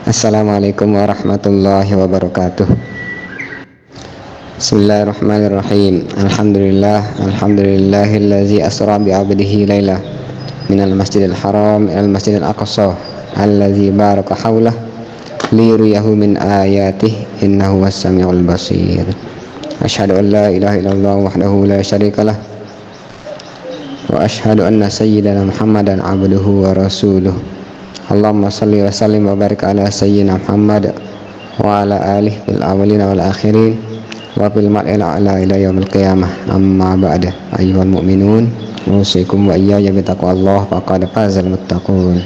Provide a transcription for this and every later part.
Assalamualaikum warahmatullahi wabarakatuh. Bismillahirrahmanirrahim. Alhamdulillahillazi asra bi'abdihi layla minal masjidil haram ilal masjidil aqsa allazi baraka haulah liyuriyahu min ayatihi innahu was-sami'ul basir. Asyhadu an la ilaha illallah wahdahu la syarikalah wa asyhadu anna sayyidana Muhammadan abduhu wa rasuluh. Allahumma salli wa sallim wa barik ala sayyidina Muhammad wa ala alihi fil awwalin wal akhirin wa fil ma'ila ala ila yaumil qiyamah. Amma ba'da, ayyuhal mu'minun, usikum wa iyaya bitaqwallah faqad fazal muttaqun.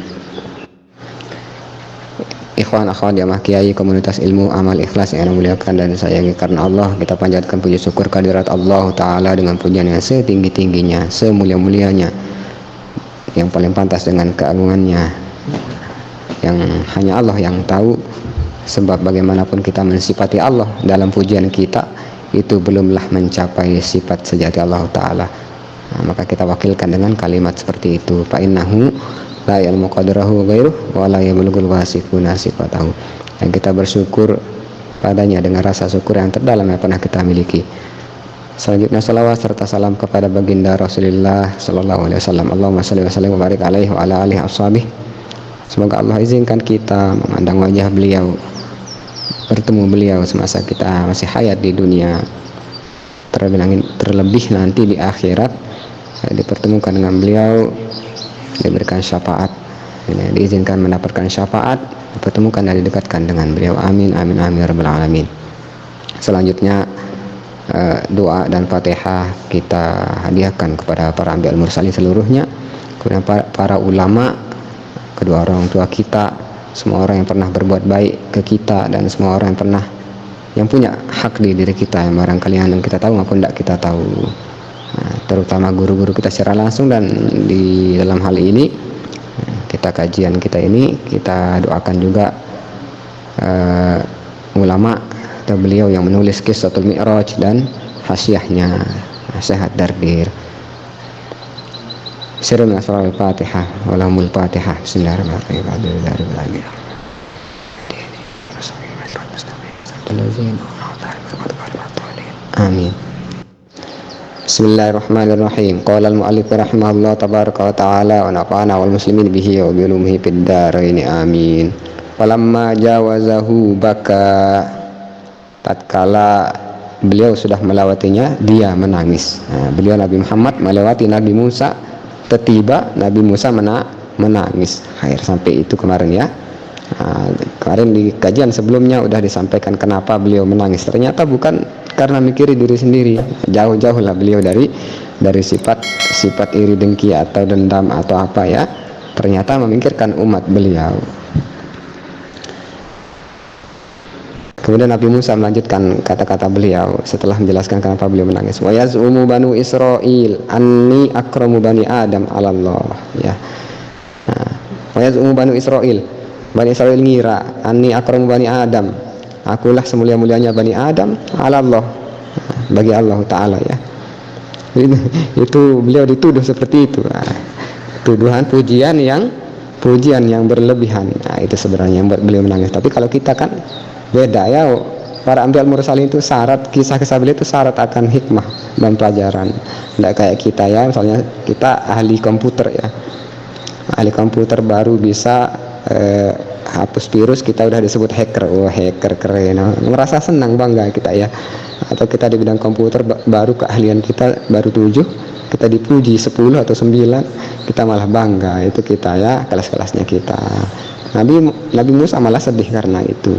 Ikhwan akhwat jamaah kiai komunitas ilmu amal ikhlas yang muliakan dan sayangi karena Allah, kita panjatkan puji syukur kehadirat Allah Ta'ala dengan pujian yang setinggi-tingginya, semulia-mulianya, yang paling pantas dengan keagungannya, yang hanya Allah yang tahu. Sebab bagaimanapun kita mensifati Allah dalam pujian kita, itu belumlah mencapai sifat sejati Allah Ta'ala. Maka kita wakilkan dengan kalimat seperti itu, fa innahu la ya'lamu qadrahu ghairuhu wa la yablughul wasifuna sifatahu. Dan kita bersyukur padanya dengan rasa syukur yang terdalam yang pernah kita miliki. Selanjutnya salawat serta salam kepada baginda Rasulullah sallallahu alaihi wasallam. Allahumma shalli wa sallim wa barik alaihi wa ala alihi washabihi. Semoga Allah izinkan kita memandang wajah beliau, bertemu beliau semasa kita masih hayat di dunia, terlebih nanti di akhirat dipertemukan dengan beliau, diberikan syafaat, diizinkan mendapatkan syafaat, dipertemukan dan didekatkan dengan beliau. Amin amin amin rabbal alamin. Selanjutnya doa dan Fatihah kita hadiahkan kepada para anbiya mursalin seluruhnya, kemudian para ulama, kedua orang tua kita, semua orang yang pernah berbuat baik ke kita, dan semua orang yang punya hak di diri kita, yang barangkali yang kita tahu maupun tidak kita tahu, terutama guru-guru kita secara langsung. Dan di dalam hal ini kita kajian kita ini, kita doakan juga ulama atau beliau yang menulis Qissatul Mi'raj dan hasyiahnya, Sehat Dardir. Sirul Asrarul Fatihah walamul Fatihah. Bismillahirrahmanirrahim. Amin. Bismillahirrahmanirrahim. Qala al-mu'allif rahimahullah tabaraka wa ta'ala wa nafa'ana wal muslimin bihi wa bi ulumihi fid dharain amin. Falamma jawazahu baka, tatkala beliau sudah melewatinya dia menangis. Beliau Nabi Muhammad melewati Nabi Musa, tiba Nabi Musa menangis. Sampai itu kemarin ya. Kemarin di kajian sebelumnya udah disampaikan kenapa beliau menangis. Ternyata bukan karena mikiri diri sendiri, jauh-jauh lah beliau dari sifat iri dengki atau dendam atau apa ya. Ternyata memikirkan umat beliau. Kemudian Nabi Musa melanjutkan kata-kata beliau setelah menjelaskan kenapa beliau menangis. Wa yaz'umu banu Israil anni akramu bani Adam 'ala Allah, ya. Wa yaz'umu banu Israil, Bani Israil ngira anni akramu bani Adam, akulah semulia-mulianya Bani Adam 'ala Allah, bagi Allah Ta'ala, ya. Itu beliau dituduh seperti itu. Tuduhan pujian yang berlebihan. Itu sebenarnya yang buat beliau menangis. Tapi kalau kita kan beda ya, para anbiya mursalin itu syarat, kisah-kisah beliau itu syarat akan hikmah dan pelajaran. Tidak kayak kita ya, misalnya kita ahli komputer ya, ahli komputer baru bisa hapus virus, kita udah disebut hacker. Wah, hacker keren, merasa senang, bangga kita ya. Atau kita di bidang komputer baru keahlian kita baru 7, kita dipuji 10 atau 9, kita malah bangga. Itu kita ya, kelas-kelasnya kita. Nabi Musa malah sedih karena itu.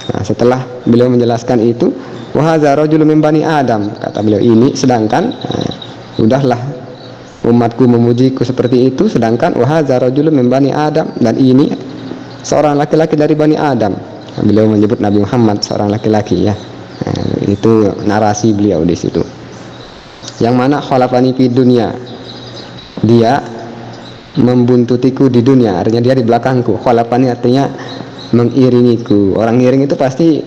Setelah beliau menjelaskan itu, wa hadza rajulun min bani Adam, kata beliau, ini sedangkan udahlah umatku memujiku seperti itu, sedangkan wa hadza rajulun min bani Adam, dan ini seorang laki-laki dari Bani Adam. Beliau menyebut Nabi Muhammad seorang laki-laki ya. Itu narasi beliau di situ. Yang mana khalafani fi dunya, dia membuntutiku di dunia, artinya dia di belakangku. Khalafani artinya mengiringiku. Orang ngiring itu pasti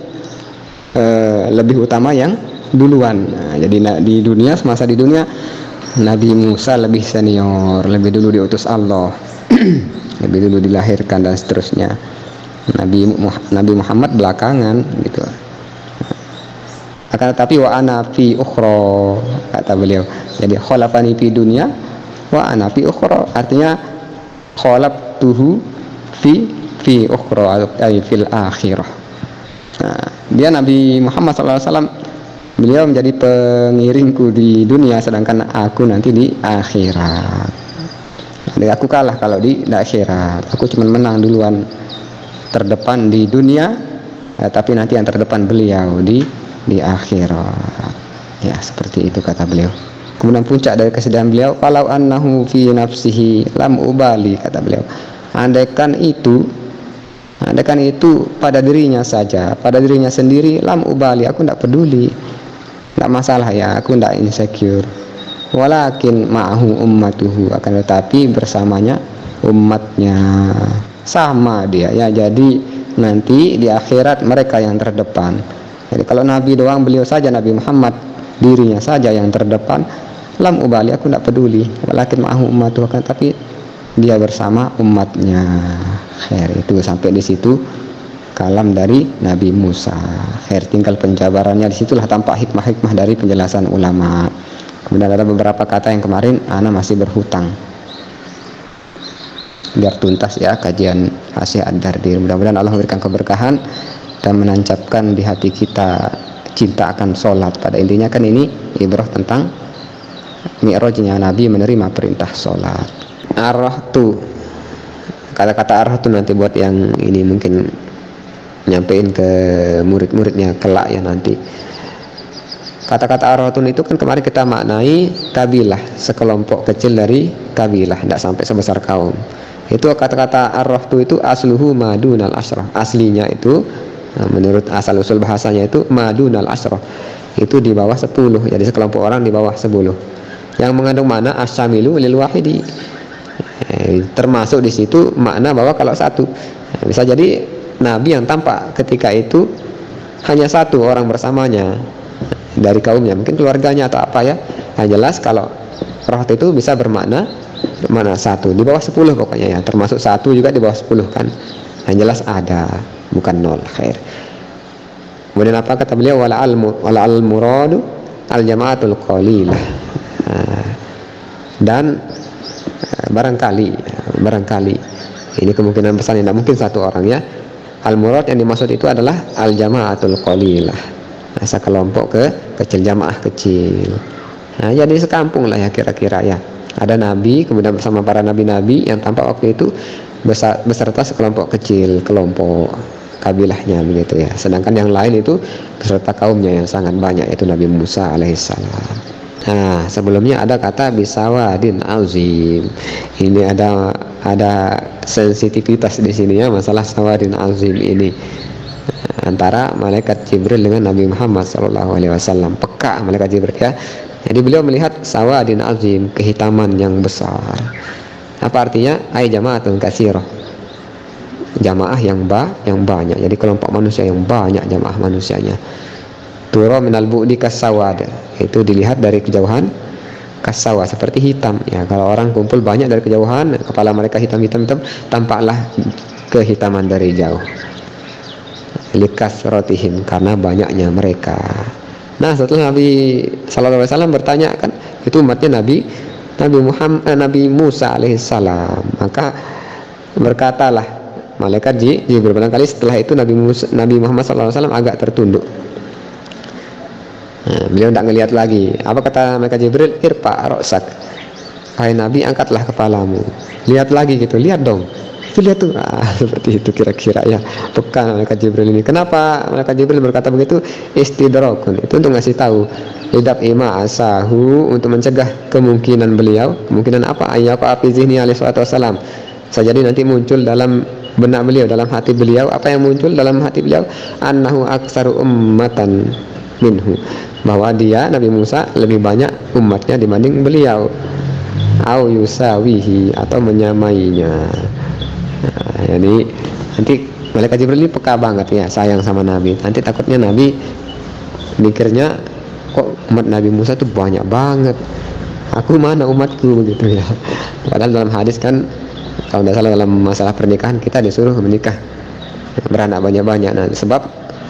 lebih utama yang duluan. Jadi di dunia, semasa di dunia Nabi Musa lebih senior, lebih dulu diutus Allah, lebih dulu dilahirkan dan seterusnya. Nabi Muhammad belakangan gitu. Akan tetapi wa ana fi ukhra, kata beliau. Jadi khalafani fi dunya wa ana fi ukhra, artinya khalaftuhu fi ukhra, ay fil akhirah. Nah, dia Nabi Muhammad SAW, beliau menjadi pengiringku di dunia, sedangkan aku nanti di akhirat. Jadi aku kalah kalau di akhirat. Aku cuma menang duluan, terdepan di dunia, tapi nanti yang terdepan beliau di akhirat. Ya, seperti itu kata beliau. Kemudian puncak dari kesedihan beliau, kalau annahu fi nafsihi lam ubali, kata beliau. Andaikan itu pada dirinya saja, pada dirinya sendiri, lam ubali, aku tidak peduli, tidak masalah ya, aku tidak insecure. Walakin ma'ahu ummatuhu, akan tetapi bersamanya umatnya, sama dia ya. Jadi nanti di akhirat mereka yang terdepan. Jadi kalau Nabi doang, beliau saja Nabi Muhammad, dirinya saja yang terdepan, lam ubali, aku tidak peduli. Walakin ma'ahu ummatuhu, akan tetapi dia bersama umatnya. Khair, itu sampai di situ kalam dari Nabi Musa. Khair, tinggal penjabarannya, disitulah tampak hikmah-hikmah dari penjelasan ulama. Kemudian ada beberapa kata yang kemarin ana masih berhutang, biar tuntas ya kajian Hasih Ad-Dardir. Mudah-mudahan Allah memberikan keberkahan dan menancapkan di hati kita cinta akan sholat. Pada intinya kan ini ibrah tentang mi'rajnya Nabi menerima perintah sholat. Arahtu, kata-kata arahtu nanti buat yang ini mungkin nyampein ke murid-muridnya kelak ya nanti. Kata-kata arhatun itu kan kemarin kita maknai kabilah, sekelompok kecil dari kabilah, tidak sampai sebesar kaum. Itu kata-kata arhatu itu asluhu madunal asyrah, aslinya itu menurut asal usul bahasanya itu madunal asyrah, itu di bawah 10, jadi sekelompok orang di bawah 10, yang mengandung makna asyamilu lil wahidi, termasuk di situ makna bahwa kalau satu, bisa jadi Nabi yang tampak ketika itu hanya satu orang bersamanya dari kaumnya, mungkin keluarganya atau apa ya. Yang jelas kalau roh itu bisa bermakna satu, di bawah 10 pokoknya ya, termasuk satu juga di bawah 10 kan. Yang jelas ada, bukan 0. Khair. Kemudian apa kata beliau, wala al muradu al jamaatul qalilah. Dan barangkali ini kemungkinan besar tidak mungkin satu orang ya. Al murad yang dimaksud itu adalah al jamaatul qalilah, sekelompok kecil, jamaah kecil. Nah, jadi sekampung lah ya kira-kira ya. Ada nabi, kemudian bersama para nabi-nabi yang tampak waktu itu beserta sekelompok kecil, kelompok kabilahnya begitu ya. Sedangkan yang lain itu beserta kaumnya yang sangat banyak, yaitu Nabi Musa alaihissalam. Nah, sebelumnya ada kata bisawadin azim. Ini ada sensitivitas di sini ya, masalah sawadin azim ini antara malaikat Jibril dengan Nabi Muhammad SAW. Peka malaikat Jibril ya. Jadi beliau melihat sawadin azim, kehitaman yang besar. Apa artinya? Ay jama'atun katsirah, jamaah yang banyak. Jadi kelompok manusia yang banyak, jamaah manusianya. Tura minal bu'di kasawad, itu dilihat dari kejauhan, kasawa seperti hitam ya. Kalau orang kumpul banyak dari kejauhan, kepala mereka hitam, tampaklah kehitaman dari jauh. Likasratihim, karena banyaknya mereka. Nah, setelah Nabi SAW bertanya kan, itu umatnya Nabi Musa alaihissalam, maka berkatalah malaikat Jibril. Barangkali setelah itu Nabi Muhammad SAW agak tertunduk. Nah, beliau tidak ngelihat lagi. Apa kata malaikat Jibril? Irfa ra'sak, hai Nabi, angkatlah kepalamu. Lihat lagi gitu, lihat dong. Itu lihat tuh, seperti itu kira-kira ya. Peka malaikat Jibril ini. Kenapa malaikat Jibril berkata begitu? Istidrakun, itu untuk ngasih tahu. Lidab ima asahu, untuk mencegah kemungkinan beliau. Kemungkinan apa? Ayyaka api zihni alaihi wassalam. Jadi nanti muncul dalam benak beliau, dalam hati beliau. Apa yang muncul dalam hati beliau? Annahu aktsaru ummatan minhu, bahwa dia Nabi Musa lebih banyak umatnya dibanding beliau. Au yusawihi, atau menyamainya. Nah, jadi nanti malaikat Jibril ini peka banget ya, sayang sama Nabi. Nanti takutnya Nabi mikirnya, kok umat Nabi Musa tuh banyak banget, aku mana umatku begitu ya. Padahal dalam hadis kan, kalau tidak salah dalam masalah pernikahan kita disuruh menikah beranak banyak-banyak. Nah, sebab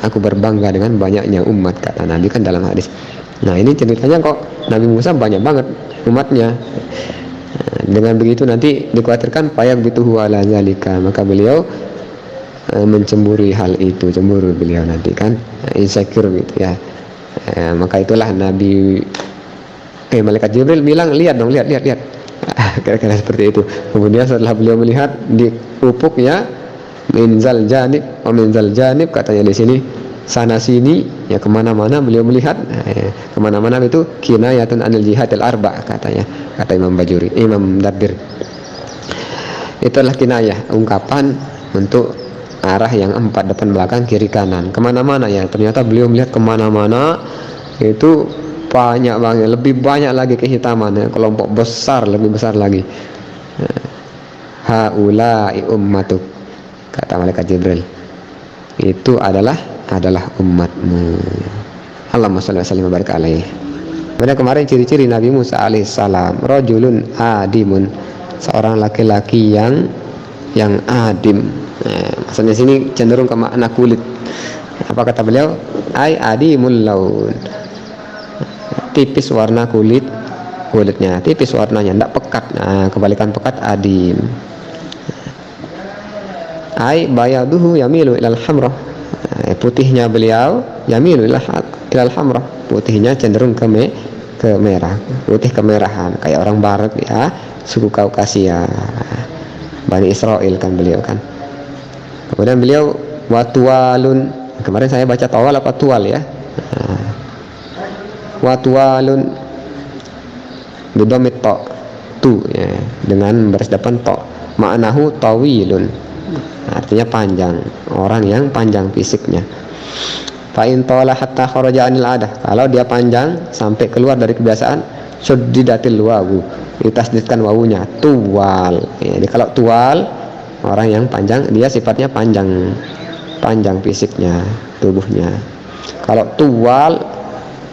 aku berbangga dengan banyaknya umat, kata Nabi kan dalam hadis. Nah, ini ceritanya kok Nabi Musa banyak banget umatnya. Dengan begitu nanti dikhawatirkan payak bituhu ala zalika, maka beliau mencemburi hal itu, cemburu beliau nanti kan, insecure gitu ya. Maka itulah malaikat Jibril bilang, lihat dong, lihat. Kira-kira seperti itu. Kemudian setelah beliau melihat di ufuknya, minzal janib, katanya di sini sana sini ya, kemana-mana beliau melihat. Kemana-mana itu kinayatun anil jihadil arba, katanya, kata Imam Dabbir. Itulah kinayah, ungkapan untuk arah yang 4, depan belakang kiri kanan, kemana-mana ya. Ternyata beliau melihat kemana-mana itu banyak banget, lebih banyak lagi kehitaman ya, kelompok besar, lebih besar lagi. Haula'i ummatuk, kata malaikat Jibril, itu adalah umatmu. Allahumma shalli wa sallim wa barik alaihi. Pada kemarin ciri-ciri Nabi Musa alaihissalam, rajulun adimun, seorang laki-laki yang adim. Maksudnya sini cenderung ke makna kulit. Apa kata beliau? Ai adimul laun, tipis warna kulitnya, tipis warnanya, tidak pekat. Nah, kebalikan pekat adim. Ai bayaduhu yamilu ilal hamrah, putihnya beliau yamilu ilal hamrah, putihnya cenderung ke merah, putih kemerahan, kayak orang barat ya, suku Kaukasia, Bani Israel kan beliau kan. Kemudian beliau watwalun, kemarin saya baca tawal apa tual ya, watwalun bidomit to, tu ya, dengan baris depan to, maknahu tawilun, artinya panjang, orang yang panjang fisiknya. Fa in tawala hatta kharaja anil adah, kalau dia panjang sampai keluar dari kebiasaan, syuddidatil wawu, ditasdidkan wawunya, tuwal. Jadi kalau tuwal, orang yang panjang, dia sifatnya panjang fisiknya, tubuhnya. Kalau tuwal,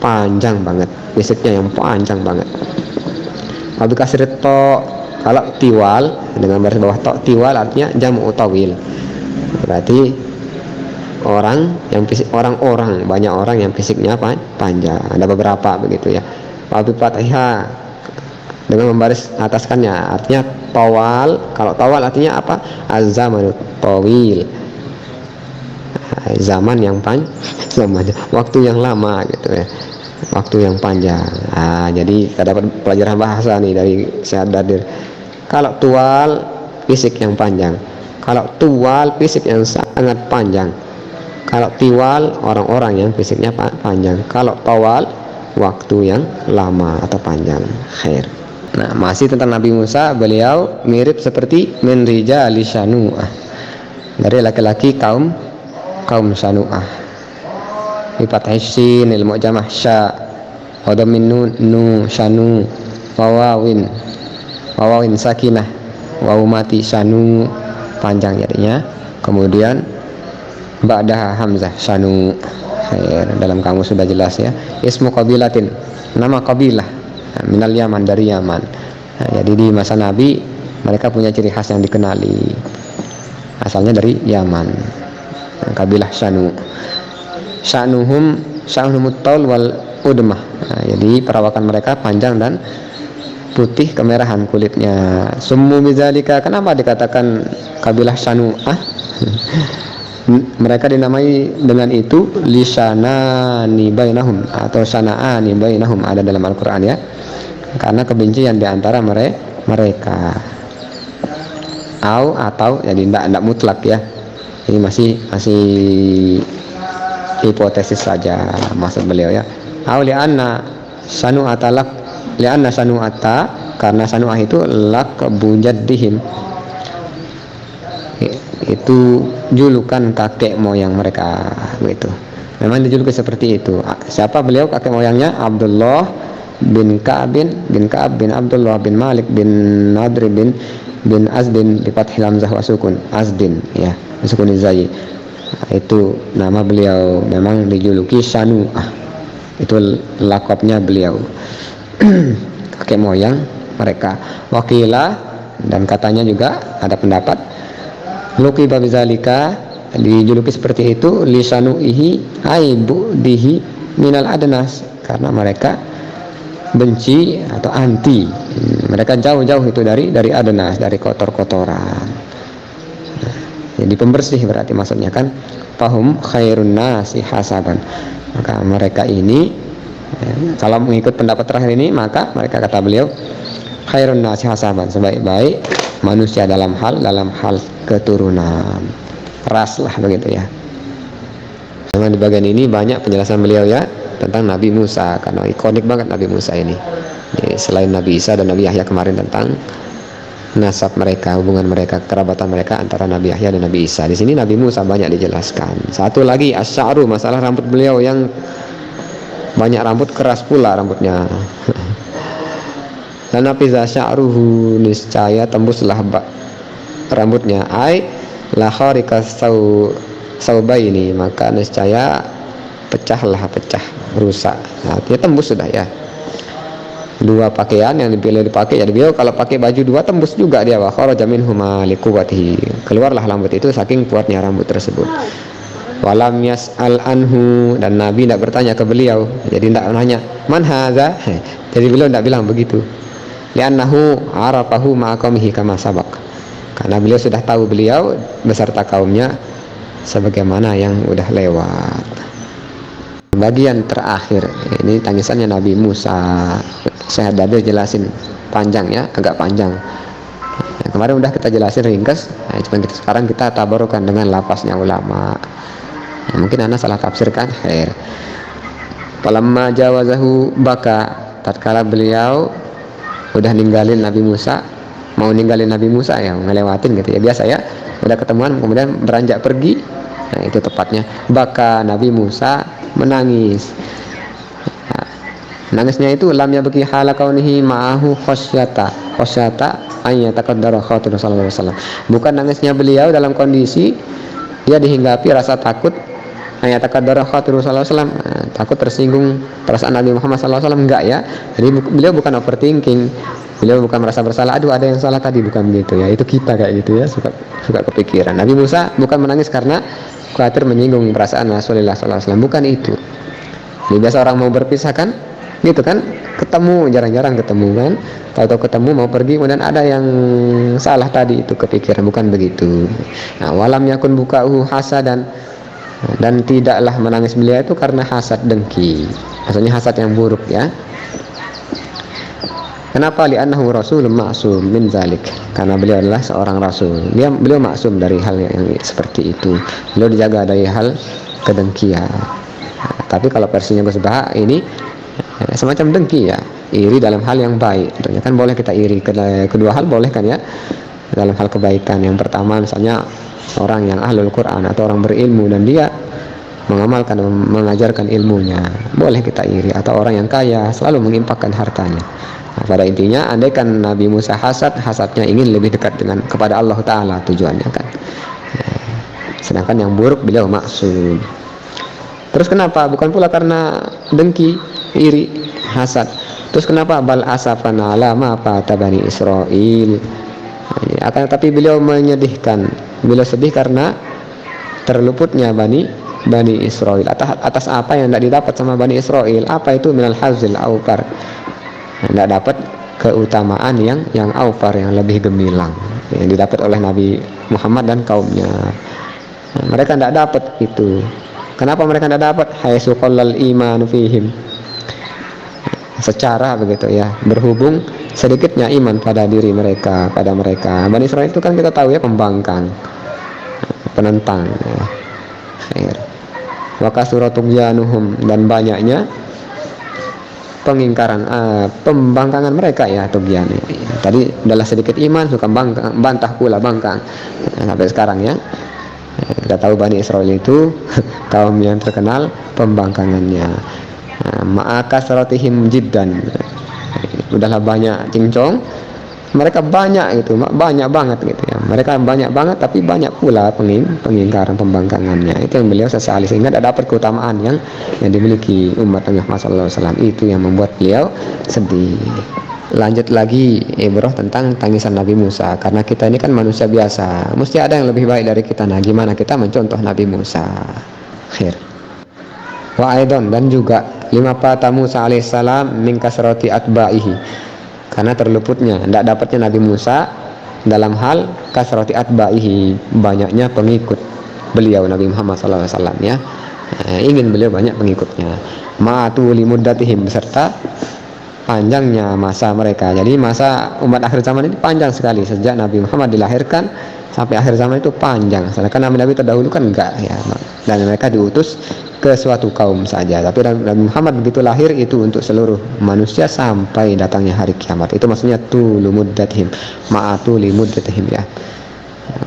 panjang banget fisiknya, yang panjang banget. Abi kasir to, kalau tiwal dengan baris bawah to, tiwal artinya jamu tawil, berarti orang-orang, banyak orang yang fisiknya panjang. Ada beberapa begitu ya. Abi fathah dengan membaris ataskannya, artinya tawal. Kalau tawal artinya apa? Az-zamanu tawil, zaman yang panjang, waktu yang lama gitu ya, waktu yang panjang. Jadi kita dapat pelajaran bahasa nih dari Syekh Dadir. Kalau tuwal, fisik yang panjang. Kalau tuwal, fisik yang sangat panjang. Kalau tiwal, orang-orang yang fisiknya panjang. Kalau tawal, waktu yang lama atau panjang. Khair. Nah, masih tentang Nabi Musa, beliau mirip seperti min rijali Syanu'ah, dari laki-laki kaum Syanu'ah. Bi fathis sin il mu'jamah sya, wa dhammin nun syanu, wawawin sakinah, wa umati syanu, panjang jadinya. Kemudian ba'daha hamzah syanu. Dalam kamus sudah jelas ya. Ismu qabilatin, nama qabilah minal Yaman, dari Yaman. Jadi di masa Nabi mereka punya ciri khas yang dikenali, asalnya dari Yaman, kabilah syanu. Sya'nuhumut taul wal udmah. Jadi perawakan mereka panjang dan putih kemerahan kulitnya. Summu bizalika, kenapa dikatakan kabilah Syanu'ah? Mereka dinamai dengan itu lisanani bainahum, atau sana'ani bainahum, ada dalam Al-Quran ya, karena kebencian di antara mereka. Atau jadi tidak mutlak ya, ini masih hipotesis saja maksud beliau ya. Li'anna sanu'ata lak, li'anna sanu'ata, karena sanu'ah itu laqabu jaddihim, itu julukan kakek moyang mereka begitu. Memang dijuluki seperti itu. Siapa beliau? Kakek moyangnya Abdullah bin Ka'ab bin Abdullah bin Malik bin Nadri bin Azdin, di fathil hamzah wa sukun, Azdin ya, sukun zai. Itu nama beliau, memang dijuluki Syanu'ah, itu lakopnya beliau. Kakek moyang mereka. Wakilah, dan katanya juga ada pendapat, luki babizalika, dijuluki seperti itu lisanuihi aibu dihi minal adnas, karena mereka benci atau anti, mereka jauh-jauh itu dari adnas, dari kotor-kotoran. Jadi pembersih berarti maksudnya kan, fahum khairun nasi hasaban, maka mereka ini kalau mengikut pendapat terakhir ini, maka mereka, kata beliau, khairun nasi hasaban, sebaik-baik manusia dalam hal keturunan, ras lah begitu ya. Memang di bagian ini banyak penjelasan beliau ya tentang Nabi Musa, karena ikonik banget Nabi Musa ini. Jadi, selain Nabi Isa dan Nabi Yahya kemarin tentang nasab mereka, hubungan mereka, kerabatan mereka antara Nabi Yahya dan Nabi Isa, di sini Nabi Musa banyak dijelaskan. Satu lagi asy'aru, masalah rambut beliau yang banyak rambut, keras pula rambutnya. Dan nafiza sya'ruhu, niscaya tembuslah rambutnya, ai la kharika saubaini, maka niscaya pecah rusak. Nah, dia tembus sudah ya. Dua pakaian yang dipilih dipakai, jadi beliau kalau pakai baju dua tembus juga dia, wa kharaja minhuma liquwwatihi, keluarlah rambut itu saking kuatnya rambut tersebut. Walam yas'al anhu, dan Nabi tidak bertanya ke beliau, jadi tidak nanya man hadza, jadi beliau tidak bilang begitu. Li'annahu arafahu ma'a qaumihi kama sabaq, karena beliau sudah tahu beliau beserta kaumnya sebagaimana yang udah lewat. Bagian terakhir ini tangisannya Nabi Musa, saya ada jelasin panjang ya, agak panjang. Kemarin udah kita jelasin ringkas, sekarang kita tabarukan dengan lafaznya ulama. Mungkin anda salah tafsirkan. Falamma jawazahu baka, tatkala beliau udah ninggalin Nabi Musa, mau ninggalin Nabi Musa ya, ngelewatin gitu ya, biasa ya, udah ketemuan kemudian beranjak pergi. Nah, itu tepatnya baka, Nabi Musa menangis. Nangisnya itu lam yabki hala kaunihi ma'ahu khasyata ayyataqaddara khatir sallallahu alaihi wasallam. Bukan nangisnya beliau dalam kondisi dia dihinggapi rasa takut ayyataqaddara khatir sallallahu alaihi wasallam, takut tersinggung perasaan Nabi Muhammad sallallahu alaihi wasallam, enggak ya. Jadi beliau bukan overthinking, beliau bukan merasa bersalah, aduh ada yang salah tadi, bukan gitu ya. Itu kita kayak gitu ya, suka kepikiran. Nabi Musa bukan menangis karena khawatir menyinggung perasaan Rasulullah sallallahu alaihi wasallam, bukan itu. Jadi biasa orang mau berpisah kan gitu kan, ketemu jarang-jarang ketemu kan, tahu-tahu ketemu mau pergi kemudian ada yang salah tadi, itu kepikiran, bukan begitu. Nah, walam yakun buka'uhu hasadan, dan tidaklah menangis beliau itu karena hasad dengki, maksudnya hasad yang buruk ya. Kenapa? Li'annahu rasulun ma'sum min zalik, karena beliau adalah seorang rasul, beliau maksum dari hal yang seperti itu, beliau dijaga dari hal kedengkian. Nah, tapi kalau versinya Gus Baha ini semacam dengki ya, iri dalam hal yang baik. Tentunya kan boleh kita iri, kedua hal boleh kan ya, dalam hal kebaikan. Yang pertama misalnya orang yang ahlul Quran atau orang berilmu dan dia mengamalkan, mengajarkan ilmunya, boleh kita iri. Atau orang yang kaya selalu menginfakkan hartanya. Nah, pada intinya andaikan Nabi Musa hasadnya ingin lebih dekat kepada Allah Ta'ala tujuannya kan. Sedangkan yang buruk beliau maksum. Terus kenapa? Bukan pula karena dengki, iri, hasad. Terus kenapa? Bal asafana lama fata Bani Israil. Akan tetapi beliau menyedihkan, beliau sedih karena terluputnya Bani Israil. Atas apa yang tidak didapat sama Bani Israil? Apa itu? Minal hazil aufar, tidak dapat keutamaan yang aufar, yang lebih gemilang, yang didapat oleh Nabi Muhammad dan kaumnya. Mereka tidak dapat itu. Kenapa mereka tidak dapat? Haitsu qallal iman fihim, secara begitu ya, berhubung sedikitnya iman pada diri mereka, pada mereka. Bani Israil itu kan kita tahu ya, pembangkang, penentang ya. Wa kasuratum yanuhum, dan banyaknya pengingkaran, pembangkangan mereka ya, tugian. Tadi adalah sedikit iman, suka bantah pula, bangkang. Sampai sekarang ya. Kita tahu Bani Israil itu kaum yang terkenal pembangkangannya. Ma'aka saratihim jiddan, udahlah banyak cincong, mereka banyak gitu, banyak banget gitu ya. Mereka banyak banget tapi banyak pula pengingkaran, pembangkangannya. Itu yang beliau sesali, sehingga tidak dapat keutamaan yang dimiliki umat Muhammad sallallahu alaihi wasallam. Itu yang membuat beliau sedih. Lanjut lagi ibrah tentang tangisan Nabi Musa, karena kita ini kan manusia biasa, mesti ada yang lebih baik dari kita. Nah, gimana kita mencontoh Nabi Musa? Akhir. Wa aidon, dan juga lima fata Musa alaihissalam min kasrati atba'ihi, karena terluputnya, tidak dapatnya Nabi Musa dalam hal kasrati atba'ihi, banyaknya pengikut beliau Nabi Muhammad SAW ya. Ingin beliau banyak pengikutnya, ma'atu limuddatihim, beserta panjangnya masa mereka. Jadi masa umat akhir zaman ini panjang sekali, sejak Nabi Muhammad dilahirkan sampai akhir zaman itu panjang. Sedangkan nabi-nabi terdahulu kan enggak ya, dan mereka diutus ke suatu kaum saja. Tapi Nabi Muhammad begitu lahir itu untuk seluruh manusia sampai datangnya hari kiamat. Itu maksudnya tulu muddatihim, ma'atu li muddatihim ya.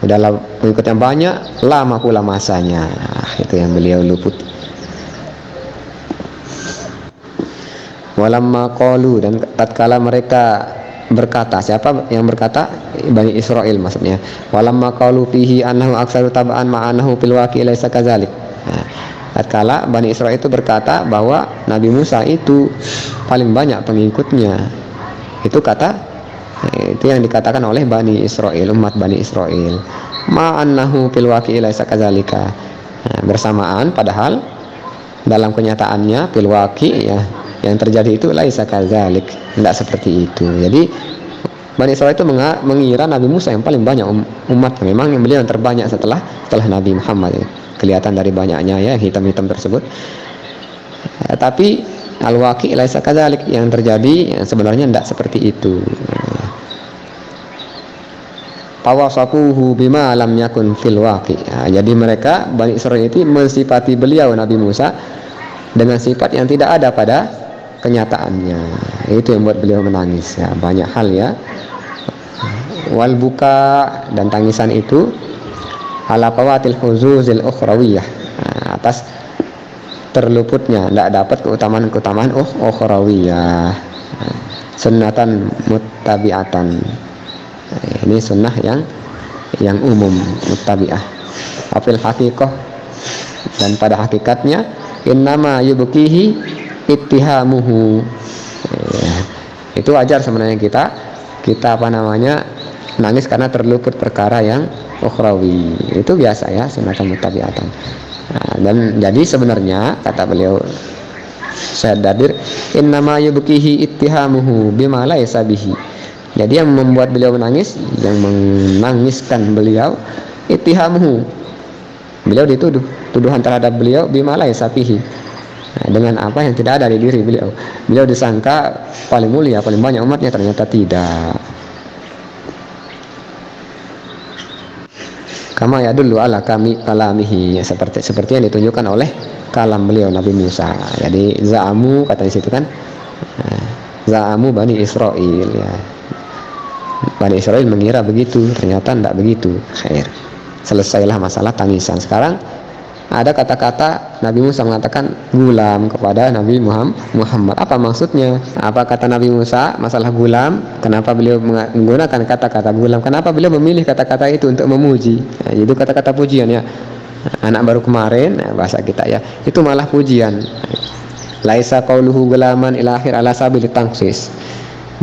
Udahlah pengikut yang banyak, lama pula masanya. Itu yang beliau luput. Walamma qalu, dan tatkala mereka berkata, siapa yang berkata? Bani Israil maksudnya. Walamma qalu fihi annahu aksaru tab'an ma'anahu fil waqi' laisa kadzalik. Tatkala Bani Israil itu berkata bahwa Nabi Musa itu paling banyak pengikutnya, itu yang dikatakan oleh Bani Israil, umat Bani Israil. Ma'anahu fil waqi' laisa kadzalika. Bersamaan padahal dalam kenyataannya fil waqi' ya, yang terjadi itu laisa kadzalik, tidak seperti itu. Jadi Bani Israil itu mengira Nabi Musa yang paling banyak umat, memang yang beliau yang terbanyak setelah Nabi Muhammad ya. Kelihatan dari banyaknya ya, hitam-hitam tersebut. Tapi al-waqi' laisa kadzalik, yang terjadi yang sebenarnya tidak seperti itu. Tawasafuhu bima lam yakun fil waqi'. Jadi mereka Bani Israil itu mensifati beliau Nabi Musa dengan sifat yang tidak ada pada kenyataannya. Itu yang buat beliau menangis ya, banyak hal ya. Wal buka, dan tangisan itu ala qawatil huzuzil ukhrawiyah, atas terluputnya, tidak dapat keutamaan ukhrawiyah, sunnatan muttabi'atan. Ini sunnah yang umum, muttabi'ah. Afil haqiqah, dan pada hakikatnya innama yubkihi ittihamuhu ya. Itu wajar sebenarnya kita nangis karena terluput perkara yang ukhrawi. Itu biasa ya, sunatan mutabiatan. Dan jadi sebenarnya kata beliau Syekh Dadir, innama yubkihi ittihamuhu bima laysa bihi. Jadi yang membuat beliau menangis, yang menangiskan beliau, ittihamuhu, beliau dituduh, tuduhan terhadap beliau bima laysa bihi, dengan apa yang tidak ada di diri beliau. Beliau disangka paling mulia, paling banyak umatnya, ternyata tidak. Kama yadullu ala kalamihi, seperti yang ditunjukkan oleh kalam beliau Nabi Musa. Jadi za'amu, kata di situ kan, za'amu Bani Israil ya. Bani Israil mengira begitu, ternyata tidak begitu. Khair. Selesailah masalah tangisan. Sekarang ada kata-kata Nabi Musa mengatakan gulam kepada Nabi Muhammad. Apa maksudnya? Apa kata Nabi Musa masalah gulam? Kenapa beliau menggunakan kata-kata gulam? Kenapa beliau memilih kata-kata itu untuk memuji? Itu kata-kata pujian ya. Anak baru kemarin, bahasa kita ya, itu malah pujian. Laisa qauluhu gulaman ila akhir ala sabil tangsis.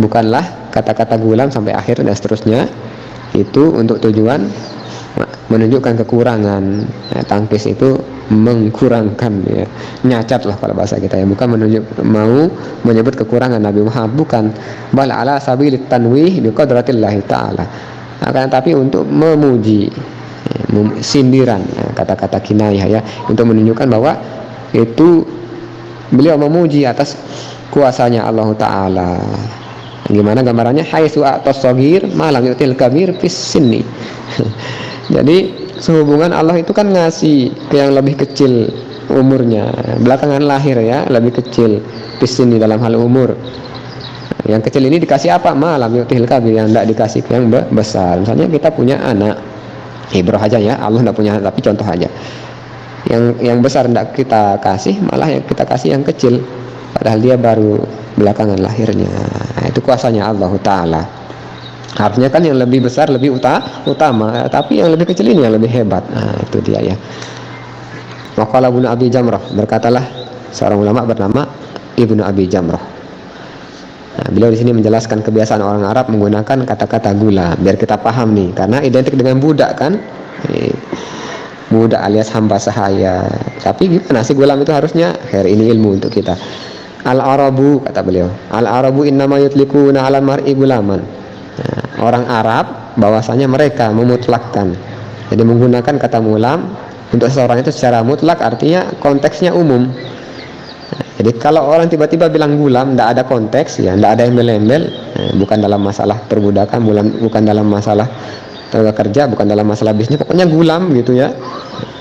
Bukanlah kata-kata gulam sampai akhir dan seterusnya itu untuk tujuan menunjukkan kekurangan. Tangkis itu mengkurangkan ya, nyacat lah kalau bahasa kita ya, bukan mau menyebut kekurangan Nabi Muhammad, bukan. Bal ala sabilit tanwih bi qadratillah taala, akan tapi untuk memuji, sindiran, kata-kata kinayah ya, untuk menunjukkan bahwa itu beliau memuji atas kuasanya Allah taala. Gimana gambarannya? Haitsu atas shagir malam yutil kabir fis sinni. Jadi sehubungan Allah itu kan ngasih ke yang lebih kecil umurnya, belakangan lahir ya, lebih kecil di sini dalam hal umur. Yang kecil ini dikasih apa? Malam yutil kabir, yang tidak dikasih ke yang besar. Misalnya kita punya anak, ibrah aja ya, Allah tidak punya, tapi contoh aja. Yang besar tidak kita kasih, malah yang kita kasih yang kecil, padahal dia baru belakangan lahirnya. Nah, itu kuasanya Allah Ta'ala. Harusnya kan yang lebih besar lebih utama, tapi yang lebih kecil ini yang lebih hebat. Nah, itu dia ya. Waqala Ibnu Abi Jamrah, berkatalah seorang ulama bernama Ibnu Abi Jamrah. Nah, beliau di sini menjelaskan kebiasaan orang Arab menggunakan kata-kata gula biar kita paham nih, karena identik dengan budak kan. Budak alias hamba sahaya. Tapi gimana sih gulam itu harusnya? Ini ilmu untuk kita. Al-Arabu, kata beliau, Al-Arabu innama yutlikuna 'alal mar'i gulaman. Nah, orang Arab bahwasanya mereka memutlakkan, jadi menggunakan kata gulam untuk seseorang itu secara mutlak, artinya konteksnya umum. Nah, jadi kalau orang tiba-tiba bilang gulam, tidak ada konteks, ya tidak ada embel-embel, bukan dalam masalah perbudakan, bukan dalam masalah tenaga kerja, bukan dalam masalah bisnis, pokoknya gulam gitu ya,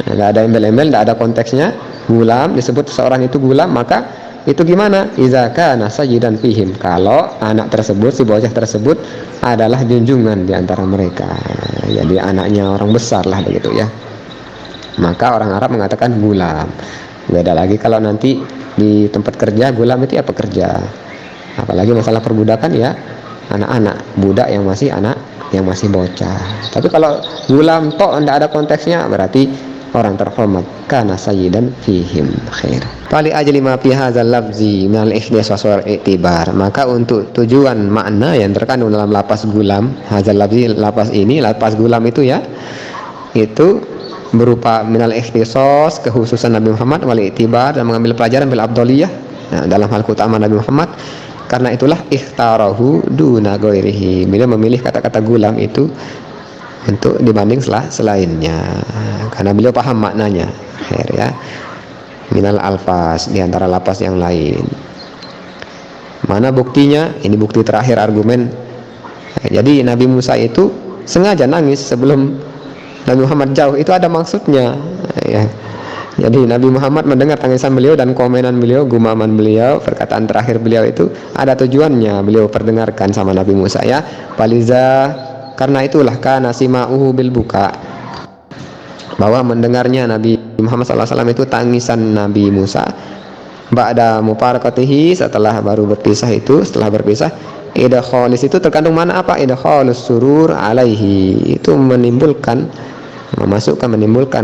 tidak ada embel-embel, tidak ada konteksnya, gulam disebut seseorang itu gulam, maka itu gimana? Iza kana sayyidan fihim, kalau anak tersebut, si bocah tersebut adalah junjungan di antara mereka, jadi anaknya orang besar lah begitu ya, maka orang Arab mengatakan gulam. Beda lagi kalau nanti di tempat kerja, gulam itu ya pekerja, apalagi masalah perbudakan ya anak-anak, budak yang masih bocah. Tapi kalau gulam tok tidak ada konteksnya, berarti orang terhormat, kana sayyidan fihim khair. Fali ajli ma fi hadzal lafzi minal ikhlas wa i'tibar, maka untuk tujuan makna yang terkandung dalam lapas gulam, hadzal lafzi, lapas ini, lapas gulam itu ya, itu berupa minal ikhtisas, kekhususan Nabi Muhammad, wal i'tibar, dan mengambil pelajaran bil afdaliyah, nah, dalam hal keutamaan Nabi Muhammad. Karena itulah ikhtarahu duna ghairihi, beliau memilih kata-kata gulam itu untuk dibanding selainnya, karena beliau paham maknanya khair ya, minal alfas, diantara lapas yang lain. Mana buktinya? Ini bukti terakhir argumen. Jadi Nabi Musa itu sengaja nangis sebelum Nabi Muhammad jauh, itu ada maksudnya ya. Jadi Nabi Muhammad mendengar tangisan beliau dan komenan beliau, gumaman beliau, perkataan terakhir beliau itu ada tujuannya, beliau perdengarkan sama Nabi Musa ya. Faliza, karena itulah kana sima'uhu bil buka, bahwa mendengarnya Nabi Muhammad SAW itu tangisan Nabi Musa ba'da mufarakatihi, setelah baru berpisah itu, setelah berpisah. Idkhalis itu terkandung mana apa? Idkhalus surur alaihi, itu menimbulkan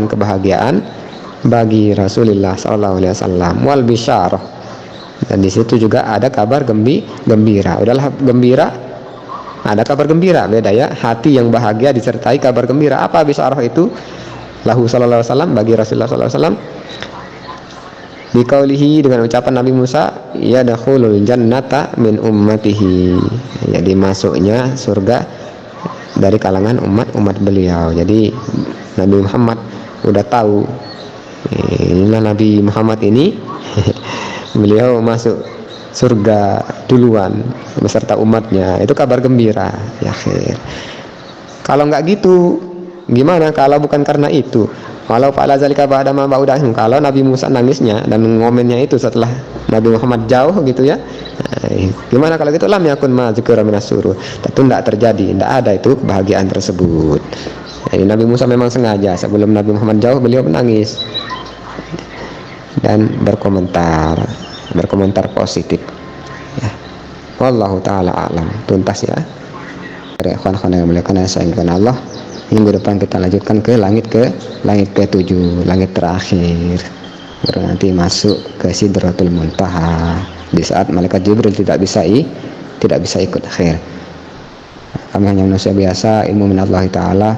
kebahagiaan bagi Rasulullah SAW, wal bisyarah, dan di situ juga ada kabar gembira. Udahlah gembira, ada kabar gembira, beda ya, hati yang bahagia disertai kabar gembira. Apa bisyarah itu? Lahu sallallahu alaihi wasallam, bagi Rasulullah sallallahu alaihi wasallam, biqaulihi, dengan ucapan Nabi Musa, yadkhulul jannata min ummatihi, jadi masuknya surga dari kalangan umat beliau. Jadi Nabi Muhammad udah tahu, inilah Nabi Muhammad ini beliau masuk surga duluan beserta umatnya, itu kabar gembira ya khair. Kalau nggak gitu gimana? Kalau bukan karena itu, walau fa'ala zalika ba'da ma ba'udahum, kalau Nabi Musa nangisnya dan ngomennya itu setelah Nabi Muhammad jauh gitu ya, gimana kalau gitu? Lam yakun ma dzikra minas surur, tentu tidak terjadi, tidak ada itu kebahagiaan tersebut. Jadi Nabi Musa memang sengaja sebelum Nabi Muhammad jauh beliau menangis dan berkomentar positif ya. Wallahu ta'ala a'lam. Tuntas ya dari ikhwan-ikhwan yang muliakan saya ingin Allah. Minggu depan kita lanjutkan ke langit ke-7, langit terakhir, baru nanti masuk ke Sidratul Muntaha, di saat malaikat Jibril tidak bisa ikut khair. Kami hanya manusia biasa, ilmu minallahi ta'ala,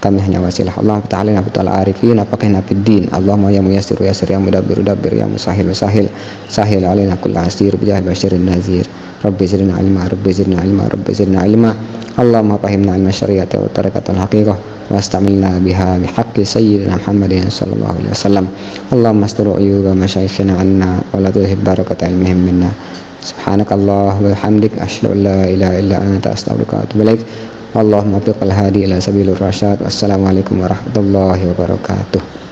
kami hanya wasilah Allah ta'ala, nabi ta'ala arifin, apakah nabi din. Allahumma ya muyassir yassir, ya mudabbir dabbir, ya musahil sahil alaina kulla asir, bijah basyirin nazir. Rabbi zidna ilma, Rabbi zidna ilma, Rabbi zidna ilma. Allahumma fahimna ilma syariat wa tariqatul haqiqah, wa astamilna biha bihaqqi sayyidina Muhammadin sallallahu alaihi wasallam. Allahumma astur uyuba masyayikhina anna, wa la tuhib barakata ilmihim minna. Subhanakallah wa bihamdik, asyhadu an la ilaha illa anta, astaghfiruka wa atubu ilaik. Allahumma fiqhal hadi ila sabilir rasyad. Wassalamualaikum warahmatullahi wabarakatuh.